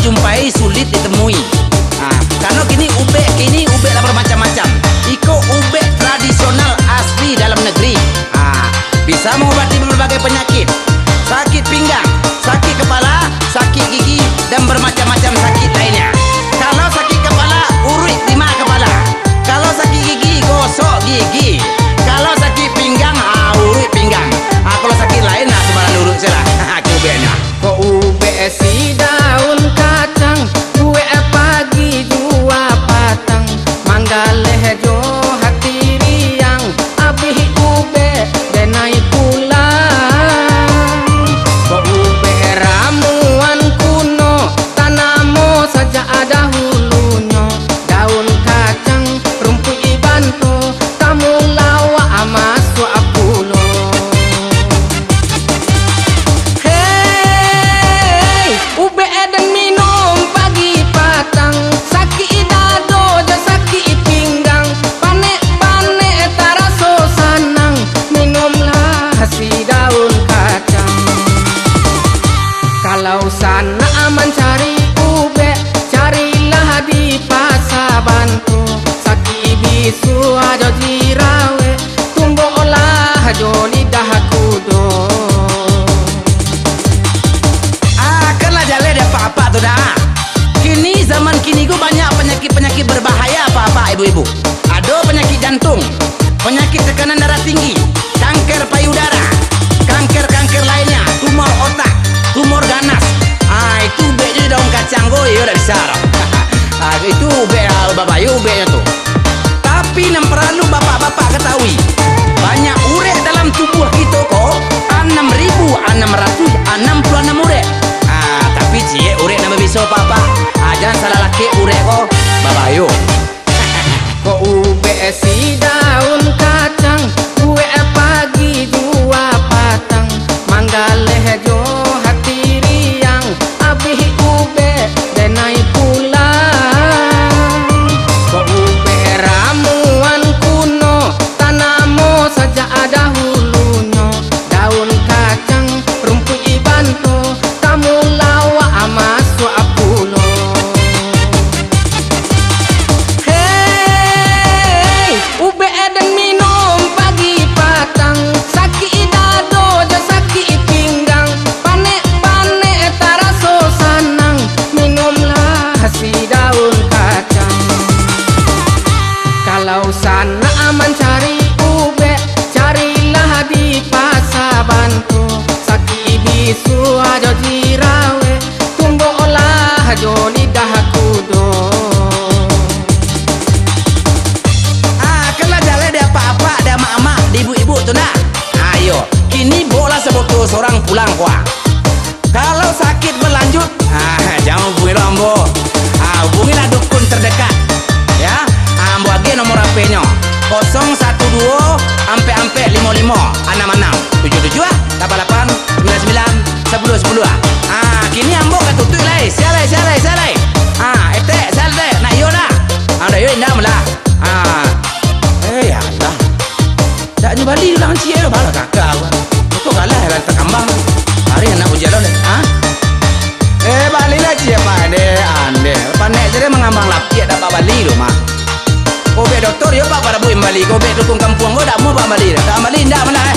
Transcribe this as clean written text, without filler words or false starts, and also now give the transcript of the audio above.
dijumpai, sulit ditemui. Karena kini ube lah bermacam-macam. Iko ube tradisional asli dalam negeri. Bisa mengobati berbagai penyakit, sakit pinggang, sakit kepala, sakit gigi, dan bermacam-macam sakit lainnya. Kalau sakit kepala, urut 5 kepala. Kalau sakit gigi, gosok gigi. Kalau sakit pinggang, urut pinggang. Kalau sakit lain, sembarang urut saja. Aku ubenya. Ko ube si daun kacang, gue pagi 2 patang, manggaleh jo hati riang, abih ube denai pulang. Ko ube ramuan kuno, tanamo saja ada hulunya, daun kacang rumput ibanto, tamu lawa amas suapulo. Ube eden minum pagi patang, sakit dado dan sakit pinggang, panek-panek taraso sanang, minumlah si daun kacang. Kalau sana aman cari ube, carilah di pasar bantu, sakit bisu aja jirawe, tumbuhlah jo lidah kudo. Apa tuh dah? Kini zaman kini gue banyak penyakit berbahaya apa ibu-ibu. Ada penyakit jantung, penyakit tekanan darah tinggi, kanker payudara, kanker lainnya, tumor otak, tumor ganas. Itu ube di daun kacang gue ya udah bisa. Itu ube babayu ubenya tuh. Tapi yang perlu bapak-bapak ketahui, banyak urek dalam tubuh kita kok 6.666 urek. Tapi cie urek nama biso papa, jangan salah laki urek kok babayu. Ko ube si daun kacang, gue pagi 2 patang, manggaleh jo hati riang, abih ube denai pulang. Ko ube ramuan kuno, tanamo saja ada hulunya, daun kacang rumput ibanto, tamu lawa amas suapulo. Ube eden minum pagi patang, sakit dado dan sakit pinggang, panek-panek taraso sanang, minumlah si daun kacang. Kalau sana aman cari ube, carilah di pasar bantu, sakit bisu aja jirawe, tumbuhlah jo lidah kudo. Kalau jalan ada apa-apa, ada mak-mak, ibu-ibu tuh nak. Ayo, kini bola sebotol seorang pulang kuah. Kalau sakit berlanjut, jangan hubungi Ambo. Hubungilah dukun terdekat. Ya, Ambo lagi nomor HP-nya 012 ampe 55 66 77 88 99 10 10. Kini Ambo ketutup lah. Sialai. Etek, sialai. Nak yo lah. Ada yo indah melah. Ya Allah. Tak ni balik ulang cie lo bala kakak gua. Kok kalah lah terkambang. Hari nak berjalan deh. Baliklah cie ande. Panek jadi mengambang lapik dapat balik lo mak. Kobe doktor yo pak pada buim balik. Kobe dukung kampung gua dak mau pak balik. Tak balik ndak mana